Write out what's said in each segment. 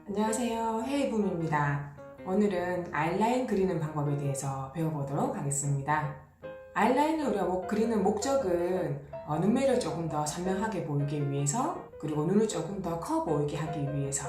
안녕하세요. 헤이붐입니다. 오늘은 아이라인 그리는 방법에 대해서 배워보도록 하겠습니다. 아이라인을 우리가 그리는 목적은 눈매를 조금 더 선명하게 보이기 위해서, 그리고 눈을 조금 더 커 보이게 하기 위해서,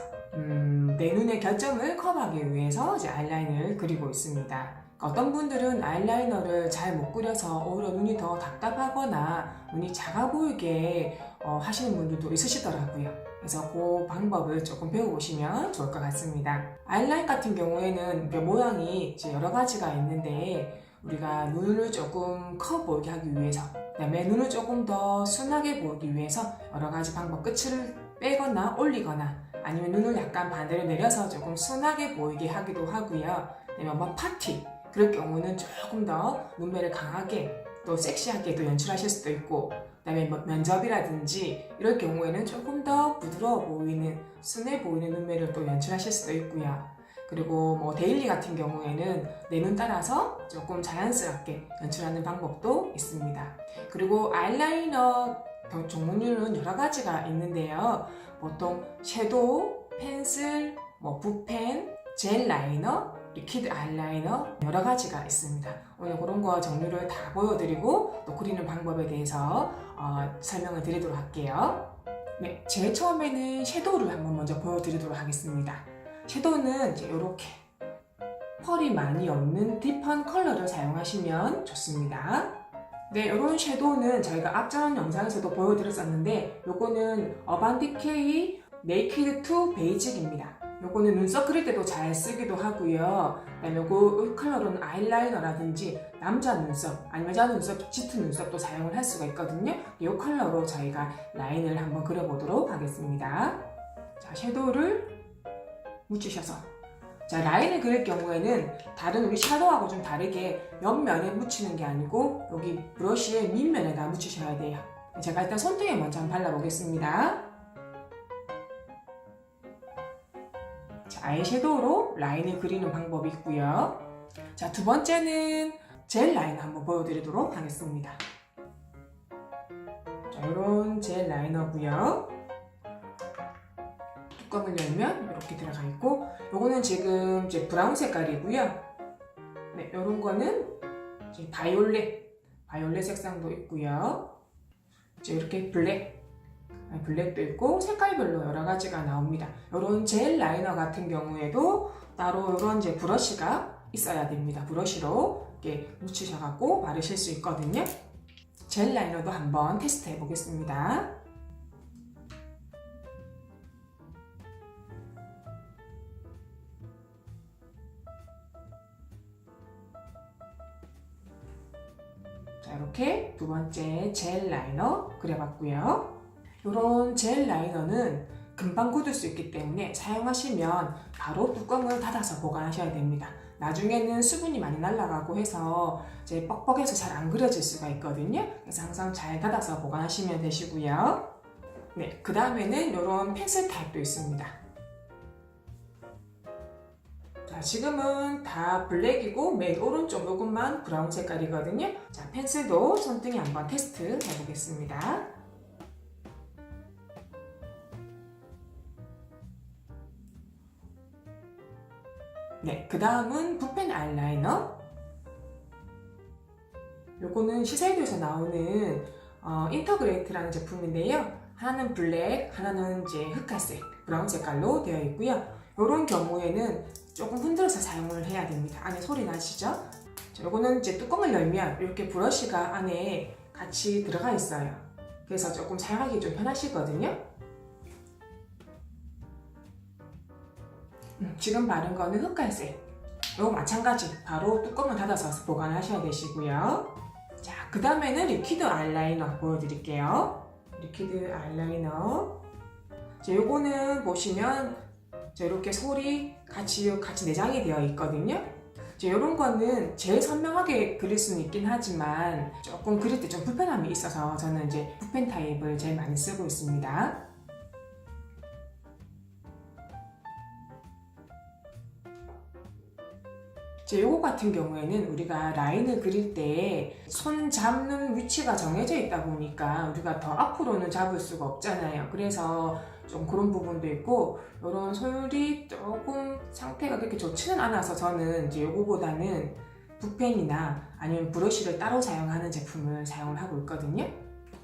내 눈의 결점을 커버하기 위해서 이제 아이라인을 그리고 있습니다. 어떤 분들은 아이라이너를 잘 못 그려서 오히려 눈이 더 답답하거나 눈이 작아 보이게 하시는 분들도 있으시더라고요. 그래서 그 방법을 조금 배워보시면 좋을 것 같습니다. 아이라인 같은 경우에는 모양이 이제 여러 가지가 있는데, 우리가 눈을 조금 커 보이게 하기 위해서, 그다음에 눈을 조금 더 순하게 보이기 위해서 여러 가지 방법, 끝을 빼거나 올리거나 아니면 눈을 약간 반대로 내려서 조금 순하게 보이게 하기도 하고요. 그다음에 파티, 그럴 경우는 조금 더 눈매를 강하게 또 섹시하게도 연출하실 수도 있고, 그다음에 면접이라든지 이럴 경우에는 조금 더 부드러워 보이는, 순해 보이는 눈매를 또 연출하실 수도 있고요. 그리고 데일리 같은 경우에는 내 눈 따라서 조금 자연스럽게 연출하는 방법도 있습니다. 그리고 아이라이너 종류는 여러 가지가 있는데요. 보통 섀도우, 펜슬, 붓펜, 젤 라이너, 리퀴드 아이라이너 여러 가지가 있습니다. 오늘 그런 거 종류를 다 보여드리고 또 그리는 방법에 대해서 설명을 드리도록 할게요. 네, 제일 처음에는 섀도우를 한번 먼저 보여드리도록 하겠습니다. 섀도우는 이제 이렇게 펄이 많이 없는 딥한 컬러를 사용하시면 좋습니다. 네, 이런 섀도우는 저희가 앞전 영상에서도 보여드렸었는데, 요거는 어반디케이 네이키드 투 베이직입니다. 요거는 눈썹 그릴 때도 잘 쓰기도 하고요. 그다음에 요거 컬러로는 아이라이너라든지 남자 눈썹 아니면 여자 눈썹, 짙은 눈썹도 사용을 할 수가 있거든요. 이 컬러로 저희가 라인을 한번 그려보도록 하겠습니다. 자, 섀도우를 묻히셔서, 자, 라인을 그릴 경우에는 다른 우리 섀도우하고 좀 다르게 옆면에 묻히는 게 아니고 여기 브러쉬의 밑면에다 묻히셔야 돼요. 제가 일단 손등에 먼저 한번 발라보겠습니다. 자, 아이섀도우로 라인을 그리는 방법이 있고요. 자, 두 번째는 젤 라이너 한번 보여드리도록 하겠습니다. 자, 이런 젤 라이너고요. 뚜껑을 열면 이렇게 들어가 있고, 요거는 지금 이제 브라운 색깔이고요. 네, 요런 거는 이제 바이올렛 색상도 있고요. 이제 이렇게 블랙도 있고 색깔별로 여러 가지가 나옵니다. 이런 젤 라이너 같은 경우에도 따로 이런 이제 브러쉬가 있어야 됩니다. 브러쉬로 이렇게 묻히셔갖고 바르실 수 있거든요. 젤 라이너도 한번 테스트 해보겠습니다. 자, 이렇게 두 번째 젤 라이너 그려봤고요. 이런 젤 라이너는 금방 굳을 수 있기 때문에 사용하시면 바로 뚜껑을 닫아서 보관하셔야 됩니다. 나중에는 수분이 많이 날아가고 해서 이제 뻑뻑해서 잘 안 그려질 수가 있거든요. 그래서 항상 잘 닫아서 보관하시면 되시고요. 네, 그 다음에는 이런 펜슬 타입도 있습니다. 자, 지금은 다 블랙이고 맨 오른쪽 요것만 브라운 색깔이거든요. 자, 펜슬도 손등에 한번 테스트 해보겠습니다. 네, 그 다음은 붓펜 아이라이너. 요거는 시사이드에서 나오는 인터그레이트라는 제품인데요. 하나는 블랙, 하나는 이제 흑갈색, 브라운 색깔로 되어 있고요. 이런 경우에는 조금 흔들어서 사용을 해야 됩니다. 안에 소리 나시죠? 자, 요거는 이제 뚜껑을 열면 이렇게 브러쉬가 안에 같이 들어가 있어요. 그래서 조금 사용하기 좀 편하시거든요. 지금 바른 거는 흑갈색. 이거 마찬가지 바로 뚜껑을 닫아서 보관하셔야 되시고요. 자, 그 다음에는 리퀴드 아이라이너 보여드릴게요. 리퀴드 아이라이너. 자, 요거는 보시면 이렇게 솔이 같이 내장이 되어 있거든요. 이런 거는 제일 선명하게 그릴 수는 있긴 하지만 조금 그릴 때 좀 불편함이 있어서 저는 이제 붓펜 타입을 제일 많이 쓰고 있습니다. 요거 같은 경우에는 우리가 라인을 그릴 때 손 잡는 위치가 정해져 있다 보니까 우리가 더 앞으로는 잡을 수가 없잖아요. 그래서 좀 그런 부분도 있고, 이런 솔이 조금 상태가 그렇게 좋지는 않아서 저는 이제 요거보다는 붓펜이나 아니면 브러쉬를 따로 사용하는 제품을 사용을 하고 있거든요.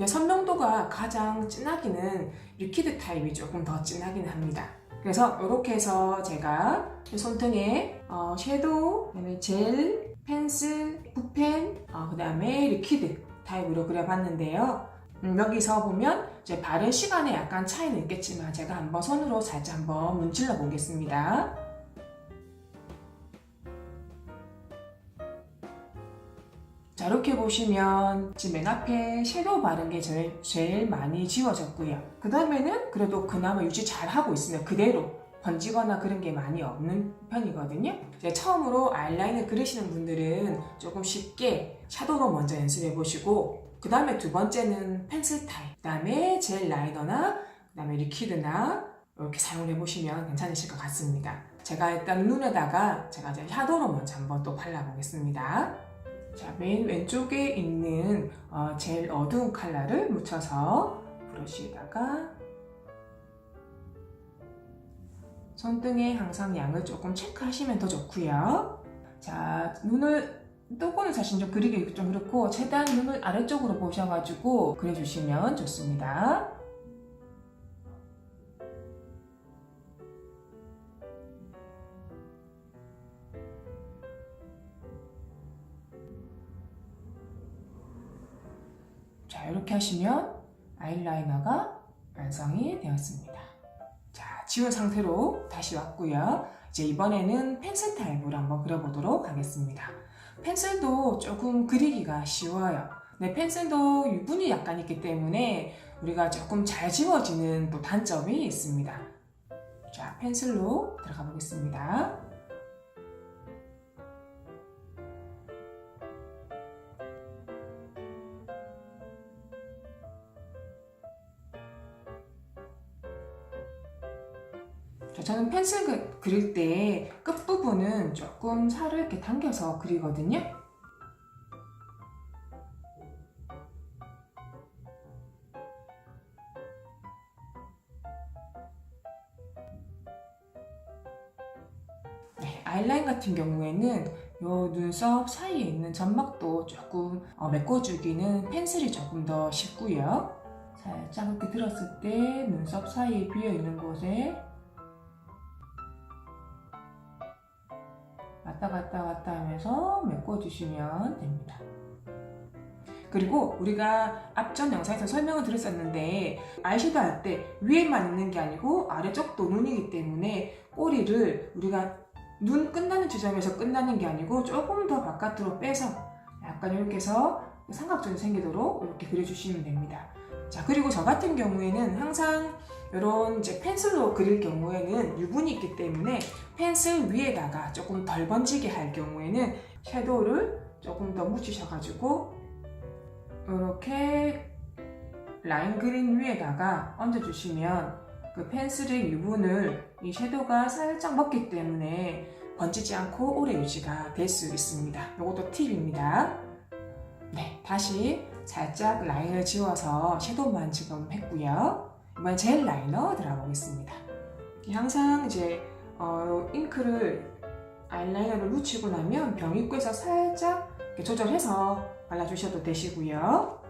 선명도가 가장 진하기는 리퀴드 타입이 조금 더 진하긴 합니다. 그래서 이렇게 해서 제가 손등에 섀도우, 그다음에 젤, 펜슬, 붓펜, 그 다음에 리퀴드 타입으로 그려봤는데요. 여기서 보면 이제 바른 시간에 약간 차이는 있겠지만 제가 한번 손으로 살짝 한번 문질러 보겠습니다. 자, 이렇게 보시면 지금 맨 앞에 섀도우 바른 게 제일 많이 지워졌고요. 그 다음에는 그래도 그나마 유지 잘 하고 있으면 그대로 번지거나 그런 게 많이 없는 편이거든요. 이제 처음으로 아이라인을 그리시는 분들은 조금 쉽게 섀도우로 먼저 연습해 보시고, 그 다음에 두 번째는 펜슬 타입, 그 다음에 젤 라이너나 그 다음에 리퀴드나 이렇게 사용해 보시면 괜찮으실 것 같습니다. 제가 일단 눈에다가 제가 이제 섀도우로 먼저 한번 또 발라보겠습니다. 자, 맨 왼쪽에 있는 제일 어두운 컬러를 묻혀서 브러쉬에다가 손등에 항상 양을 조금 체크하시면 더 좋고요. 자, 눈을 뜨고는 사실 좀 그리기 좀 그렇고 최대한 눈을 아래쪽으로 보셔가지고 그려주시면 좋습니다. 자, 이렇게 하시면 아이라이너가 완성이 되었습니다. 자, 지운 상태로 다시 왔고요. 이제 이번에는 펜슬 타입으로 한번 그려보도록 하겠습니다. 펜슬도 조금 그리기가 쉬워요. 네, 펜슬도 유분이 약간 있기 때문에 우리가 조금 잘 지워지는 또 단점이 있습니다. 자, 펜슬로 들어가 보겠습니다. 저는 펜슬 그릴 때 끝부분은 조금 살을 이렇게 당겨서 그리거든요. 네, 아이라인 같은 경우에는 요 눈썹 사이에 있는 점막도 조금 메꿔주기는 펜슬이 조금 더 쉽고요. 살짝 이렇게 들었을 때 눈썹 사이에 비어있는 곳에 왔다 갔다 하면서 메꿔주시면 됩니다. 그리고 우리가 앞전 영상에서 설명을 드렸었는데 아이섀도우 할 때 위에만 있는 게 아니고 아래쪽도 눈이기 때문에 꼬리를 우리가 눈 끝나는 지점에서 끝나는 게 아니고 조금 더 바깥으로 빼서 약간 이렇게 해서 삼각존이 생기도록 이렇게 그려주시면 됩니다. 자, 그리고 저 같은 경우에는 항상 이런 이제 펜슬로 그릴 경우에는 유분이 있기 때문에 펜슬 위에다가 조금 덜 번지게 할 경우에는 섀도우를 조금 더 묻히셔가지고 이렇게 라인 그린 위에다가 얹어주시면 그 펜슬의 유분을 이 섀도우가 살짝 먹기 때문에 번지지 않고 오래 유지가 될 수 있습니다. 이것도 팁입니다. 네, 다시 살짝 라인을 지워서 섀도우만 지금 했고요. 이번엔 젤 라이너 들어가 보겠습니다. 항상 이제 잉크를 아이라이너를 묻히고 나면 병 입구에서 살짝 이렇게 조절해서 발라주셔도 되시고요.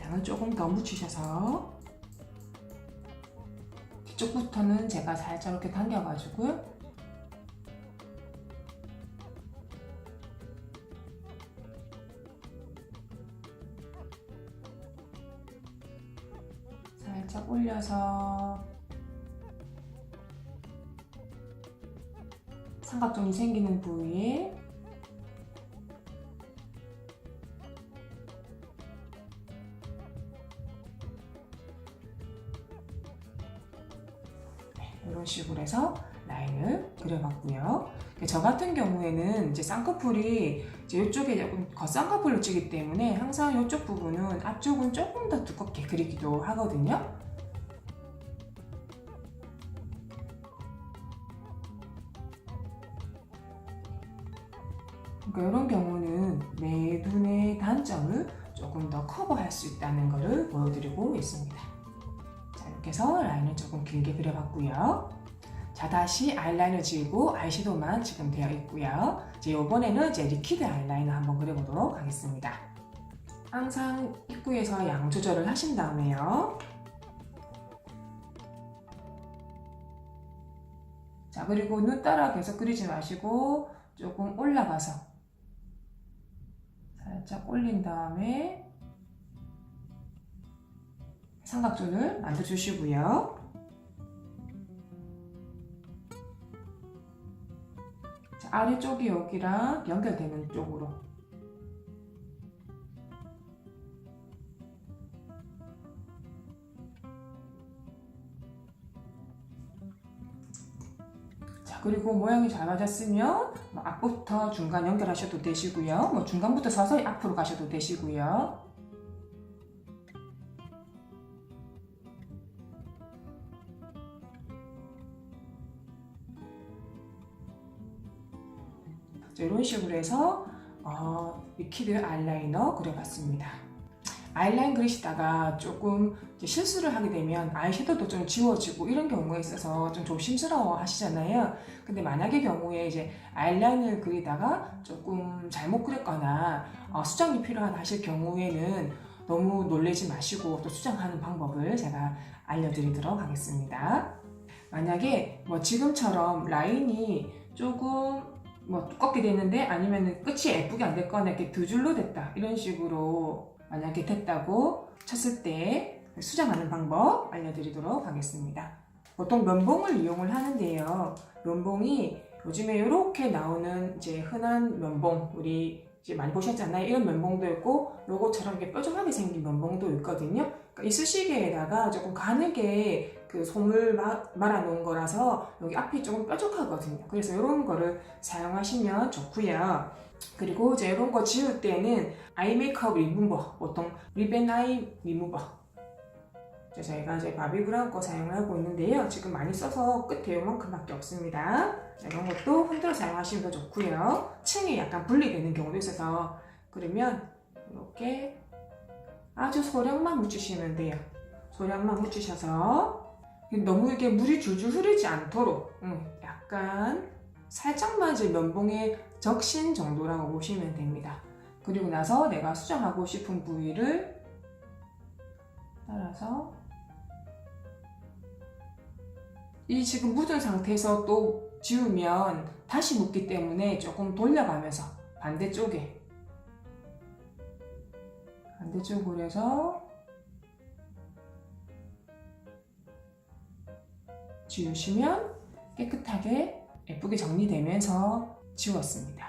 양을 조금 더 묻히셔서 뒤쪽부터는 제가 살짝 이렇게 당겨가지고요. 살짝 올려서 삼각존이 생기는 부위에 이런 식으로 해서 라인을 그려봤고요. 저 같은 경우에는 이제 쌍꺼풀이 이제 이쪽에 조금 겉쌍꺼풀로 찌기 때문에 항상 이쪽 부분은 앞쪽은 조금 더 두껍게 그리기도 하거든요. 그러니까 이런 경우는 내 눈의 단점을 조금 더 커버할 수 있다는 것을 보여드리고 있습니다. 자, 이렇게 해서 라인을 조금 길게 그려봤고요. 자, 다시 아이라인을 지우고 아이섀도우만 지금 되어 있고요. 이제 이번에는 이제 리퀴드 아이라인을 한번 그려보도록 하겠습니다. 항상 입구에서 양 조절을 하신 다음에요. 자, 그리고 눈 따라 계속 그리지 마시고 조금 올라가서 살짝 올린 다음에 삼각존을 만들어주시고요. 자, 아래쪽이 여기랑 연결되는 쪽으로 그리고 모양이 잘 맞았으면 앞부터 중간 연결하셔도 되시고요. 중간부터 서서히 앞으로 가셔도 되시고요. 이런 식으로 해서 리퀴드 아이라이너 그려봤습니다. 아이라인 그리시다가 조금 실수를 하게 되면 아이섀도우도 좀 지워지고 이런 경우에 있어서 좀 조심스러워 하시잖아요. 근데 만약에 경우에 이제 아이라인을 그리다가 조금 잘못 그렸거나 수정이 필요하다 하실 경우에는 너무 놀라지 마시고 또 수정하는 방법을 제가 알려드리도록 하겠습니다. 만약에 지금처럼 라인이 조금 두껍게 됐는데 아니면 끝이 예쁘게 안 됐거나 이렇게 두 줄로 됐다 이런 식으로 만약에 됐다고 쳤을 때 수정하는 방법 알려드리도록 하겠습니다. 보통 면봉을 이용을 하는데요. 면봉이 요즘에 이렇게 나오는 이제 흔한 면봉, 우리 이제 많이 보셨잖아요. 이런 면봉도 있고 요거처럼 이렇게 뾰족하게 생긴 면봉도 있거든요. 그러니까 이 수시개에다가 조금 가늘게 그 솜을 말아 놓은 거라서 여기 앞이 조금 뾰족하거든요. 그래서 이런 거를 사용하시면 좋고요. 그리고 이제 이런 거 지울 때는 아이 메이크업 리무버, 보통 립앤 아이 리무버, 저희가 이제 바비브라운 거 사용을 하고 있는데요. 지금 많이 써서 끝에 요만큼밖에 없습니다. 자, 이런 것도 흔들어 사용하시면 더 좋고요. 층이 약간 분리되는 경우도 있어서 그러면 이렇게 아주 소량만 묻히시면 돼요. 소량만 묻히셔서 너무 이게 물이 줄줄 흐르지 않도록 약간 살짝만 이제 면봉에 적신 정도라고 보시면 됩니다. 그리고 나서 내가 수정하고 싶은 부위를 따라서 이 지금 묻은 상태에서 또 지우면 다시 묻기 때문에 조금 돌려가면서 반대쪽으로 해서 지우시면 깨끗하게 예쁘게 정리되면서 지웠습니다.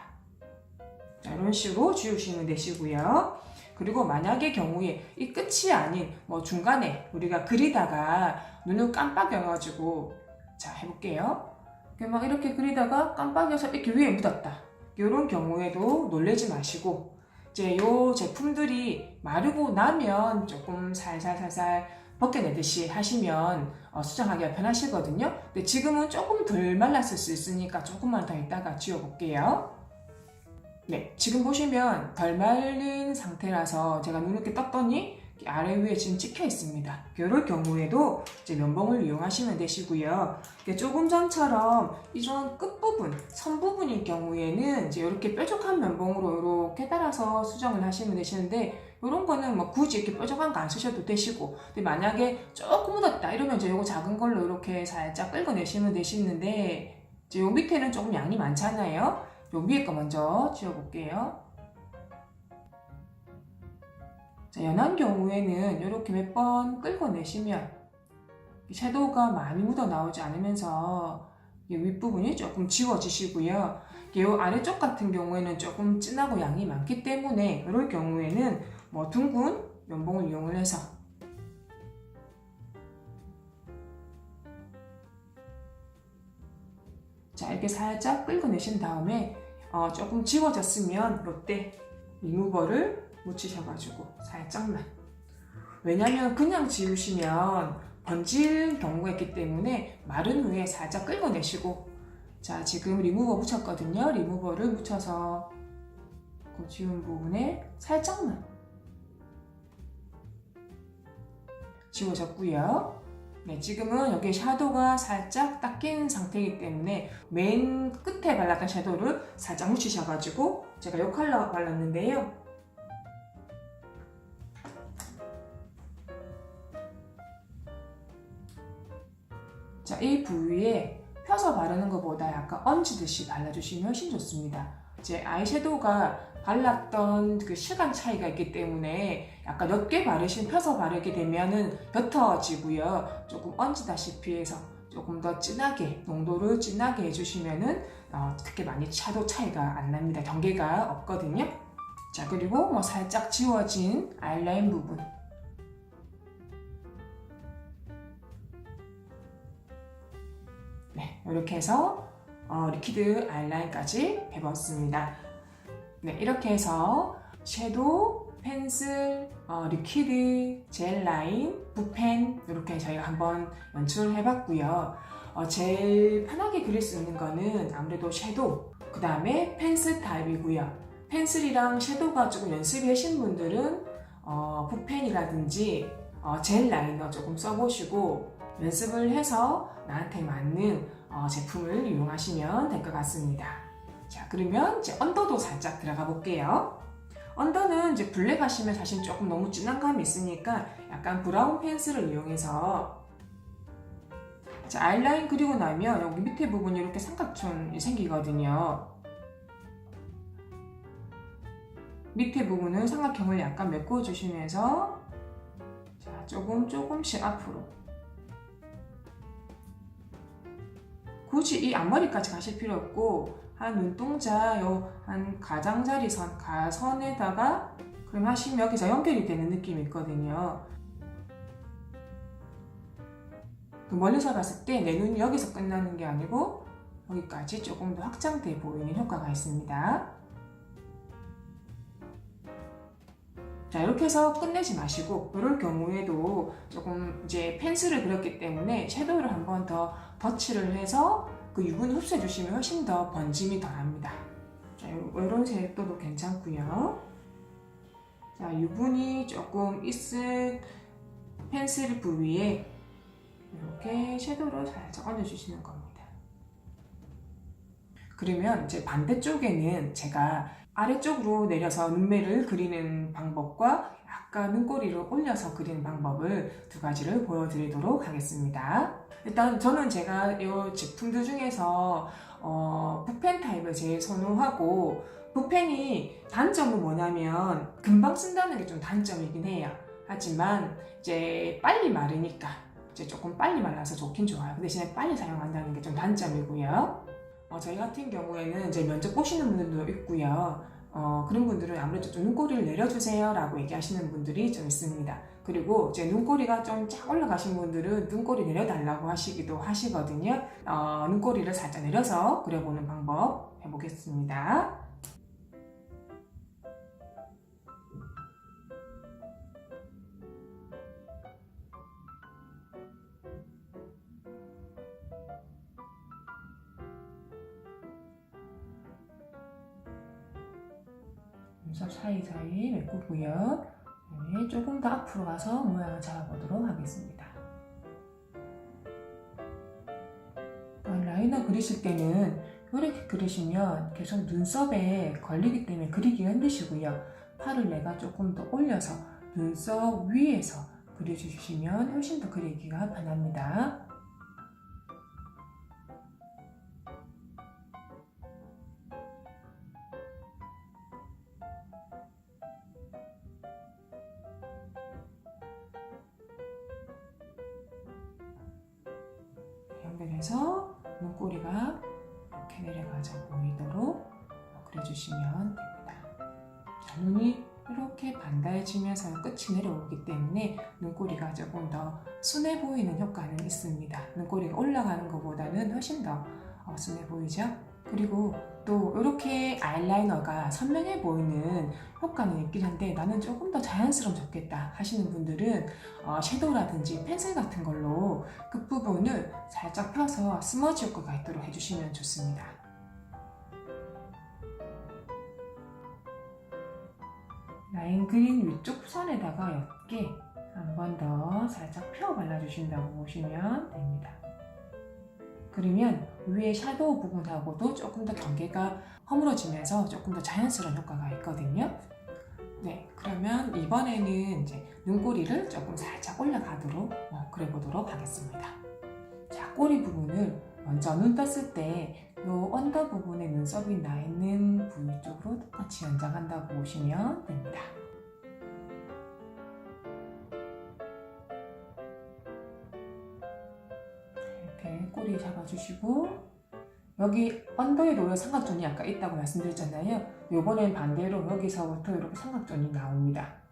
자, 이런 식으로 지우시면 되시고요. 그리고 만약의 경우에 이 끝이 아닌 중간에 우리가 그리다가 눈을 깜빡여가지고 자 해볼게요. 막 이렇게 그리다가 깜빡여서 이렇게 위에 묻었다. 이런 경우에도 놀라지 마시고 이제 요 제품들이 마르고 나면 조금 살살살살 벗겨내듯이 하시면 수정하기가 편하시거든요. 근데 지금은 조금 덜 말랐을 수 있으니까 조금만 더 있다가 지워볼게요. 네, 지금 보시면 덜 말린 상태라서 제가 눈을 이렇게 떴더니 아래 위에 지금 찍혀 있습니다. 이럴 경우에도 이제 면봉을 이용하시면 되시고요. 조금 전처럼 이런 끝부분, 선 부분일 경우에는 이제 이렇게 뾰족한 면봉으로 이렇게 따라서 수정을 하시면 되시는데 이런 거는 굳이 이렇게 뾰족한 거 안 쓰셔도 되시고, 근데 만약에 조금 묻었다 이러면 이제 이거 작은 걸로 이렇게 살짝 긁어내시면 되시는데 이제 요 밑에는 조금 양이 많잖아요. 요 위에 거 먼저 지워볼게요. 자, 연한 경우에는 이렇게 몇 번 긁어내시면 섀도우가 많이 묻어 나오지 않으면서 이 윗부분이 조금 지워지시고요. 이 아래쪽 같은 경우에는 조금 진하고 양이 많기 때문에 이럴 경우에는 둥근 면봉을 이용을 해서 자, 이렇게 살짝 긁어내신 다음에 조금 지워졌으면 이때 리무버를 묻히셔가지고 살짝만, 왜냐면 그냥 지우시면 번질 경우가 있기 때문에 마른 후에 살짝 긁어내시고, 자 지금 리무버 묻혔거든요. 리무버를 묻혀서 조금 지운 부분에 살짝만 지워졌고요. 네, 지금은 여기 섀도우가 살짝 딱 낀 상태이기 때문에 맨 끝에 발랐던 섀도우를 살짝 묻히셔가지고 제가 이 컬러 발랐는데요. 자, 이 부위에 펴서 바르는 것보다 약간 얹듯이 발라주시면 훨씬 좋습니다. 제 아이섀도우가 발랐던 그 시간 차이가 있기 때문에 약간 옅게 펴서 바르게 되면은 옅어지고요. 조금 얹다시피 해서 조금 더 진하게, 농도를 진하게 해주시면은 그렇게 많이 섀도우 차이가 안 납니다. 경계가 없거든요. 자, 그리고 살짝 지워진 아이라인 부분. 네, 이렇게 해서 리퀴드 아이라인까지 해봤습니다. 네, 이렇게 해서 섀도우, 펜슬, 리퀴드, 젤 라인, 붓펜 이렇게 저희가 한번 연출을 해봤고요. 제일 편하게 그릴 수 있는 거는 아무래도 섀도우, 그 다음에 펜슬 타입이고요. 펜슬이랑 섀도우가 조금 연습이 하신 분들은 붓펜이라든지 젤 라이너 조금 써보시고 연습을 해서 나한테 맞는 제품을 이용하시면 될 것 같습니다. 자, 그러면 이제 언더도 살짝 들어가 볼게요. 언더는 이제 블랙 하시면 사실 조금 너무 진한 감이 있으니까 약간 브라운 펜슬을 이용해서 자, 아이라인 그리고 나면 여기 밑에 부분이 이렇게 삼각존이 생기거든요. 밑에 부분은 삼각형을 약간 메꿔주시면서 자, 조금씩 앞으로 굳이 이 앞머리까지 가실 필요 없고 한 눈동자 한 가장자리 가선에다가 그럼 하시면 여기서 연결이 되는 느낌이 있거든요. 멀리서 봤을 때 내 눈이 여기서 끝나는 게 아니고 여기까지 조금 더 확장돼 보이는 효과가 있습니다. 자, 이렇게 해서 끝내지 마시고 이럴 경우에도 조금 이제 펜슬을 그렸기 때문에 섀도우를 한 번 더 덧칠을 해서 그 유분을 흡수해 주시면 훨씬 더 번짐이 덜합니다. 자, 이런 색도도 괜찮고요. 자, 유분이 조금 있을 펜슬 부위에 이렇게 섀도우를 살짝 얹어주시는 겁니다. 그러면 이제 반대쪽에는 제가 아래쪽으로 내려서 눈매를 그리는 방법과 약간 눈꼬리를 올려서 그리는 방법을 두 가지를 보여드리도록 하겠습니다. 일단 저는 제가 이 제품들 중에서 붓펜 타입을 제일 선호하고 붓펜이 단점은 뭐냐면 금방 쓴다는 게 좀 단점이긴 해요. 하지만 이제 빨리 마르니까 이제 조금 빨리 말라서 좋긴 좋아요. 그 대신에 빨리 사용한다는 게 좀 단점이고요. 저희 같은 경우에는 이제 면접 보시는 분들도 있고요. 그런 분들은 아무래도 좀 눈꼬리를 내려주세요 라고 얘기하시는 분들이 좀 있습니다. 그리고 이제 눈꼬리가 좀 쫙 올라가신 분들은 눈꼬리 내려달라고 하시기도 하시거든요. 눈꼬리를 살짝 내려서 그려보는 방법 해보겠습니다. 눈썹 사이사이 메꾸고요. 네, 조금 더 앞으로 가서 모양을 잡아보도록 하겠습니다. 라이너 그리실 때는 이렇게 그리시면 계속 눈썹에 걸리기 때문에 그리기가 힘드시고요. 팔을 내가 조금 더 올려서 눈썹 위에서 그려주시면 훨씬 더 그리기가 편합니다. 연결해서 눈꼬리가 이렇게 내려가져 보이도록 그려주시면 됩니다. 자, 눈이 이렇게 반달해지면서 끝이 내려오기 때문에 눈꼬리가 조금 더 순해 보이는 효과는 있습니다. 눈꼬리가 올라가는 것보다는 훨씬 더 순해 보이죠? 그리고 또 이렇게 아이라이너가 선명해 보이는 효과는 있긴 한데 나는 조금 더 자연스러우면 좋겠다 하시는 분들은 섀도우라든지 펜슬 같은 걸로 끝부분을 살짝 펴서 스머지 효과가 있도록 해주시면 좋습니다. 라인 그린 위쪽 선에다가 옅게 한 번 더 살짝 펴 발라주신다고 보시면 됩니다. 그러면 위에 샤도우 부분하고도 조금 더 경계가 허물어지면서 조금 더 자연스러운 효과가 있거든요. 네, 그러면 이번에는 이제 눈꼬리를 조금 살짝 올라가도록 그려보도록 하겠습니다. 자, 꼬리 부분을 먼저 눈 떴을 때 이 언더 부분에 눈썹이 나 있는 부위 쪽으로 똑같이 연장한다고 보시면 됩니다. 이렇게 꼬리 잡아주시고, 여기 언더에도 원래 삼각존이 아까 있다고 말씀드렸잖아요. 이번엔 반대로 여기서부터 이렇게 삼각존이 나옵니다.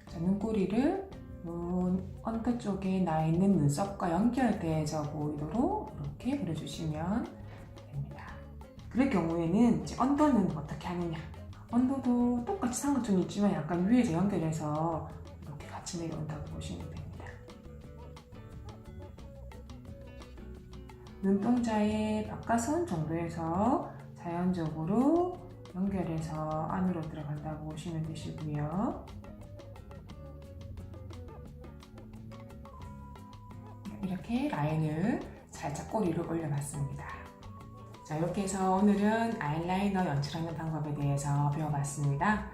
자, 눈꼬리를 언더 쪽에 나 있는 눈썹과 연결되어 보이도록 이렇게 그려주시면 됩니다. 그럴 경우에는 이제 언더는 어떻게 하느냐? 언더도 똑같이 삼각존이 있지만 약간 위에서 연결해서 이렇게 같이 내려온다고 보시면 됩니다. 눈동자의 바깥선 정도에서 자연적으로 연결해서 안으로 들어간다고 보시면 되시고요. 이렇게 라인을 살짝 꼬리를 올려봤습니다. 자, 이렇게 해서 오늘은 아이라이너 연출하는 방법에 대해서 배워봤습니다.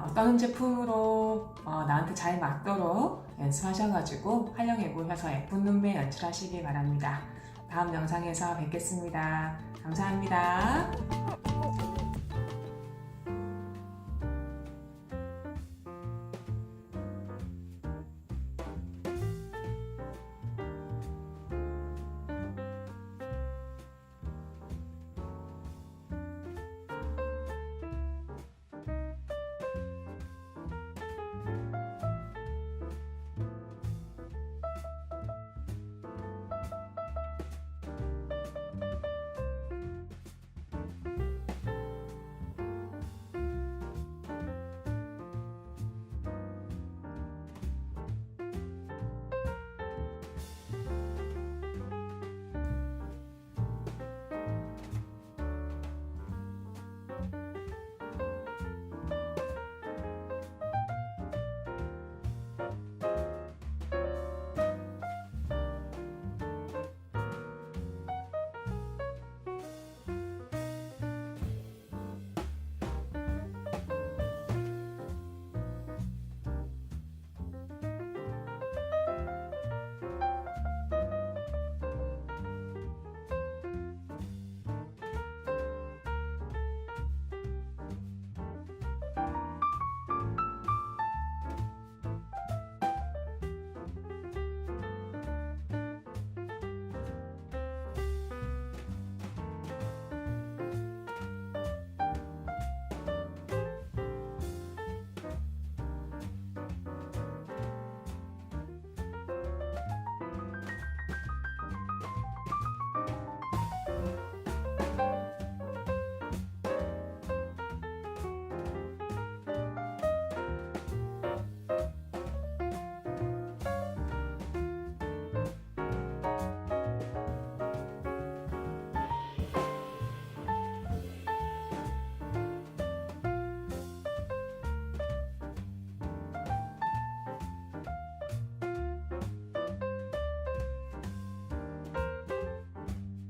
어떤 제품으로 나한테 잘 맞도록 연습하셔가지고 활용해 보셔서 예쁜 눈매 연출하시길 바랍니다. 다음 영상에서 뵙겠습니다. 감사합니다.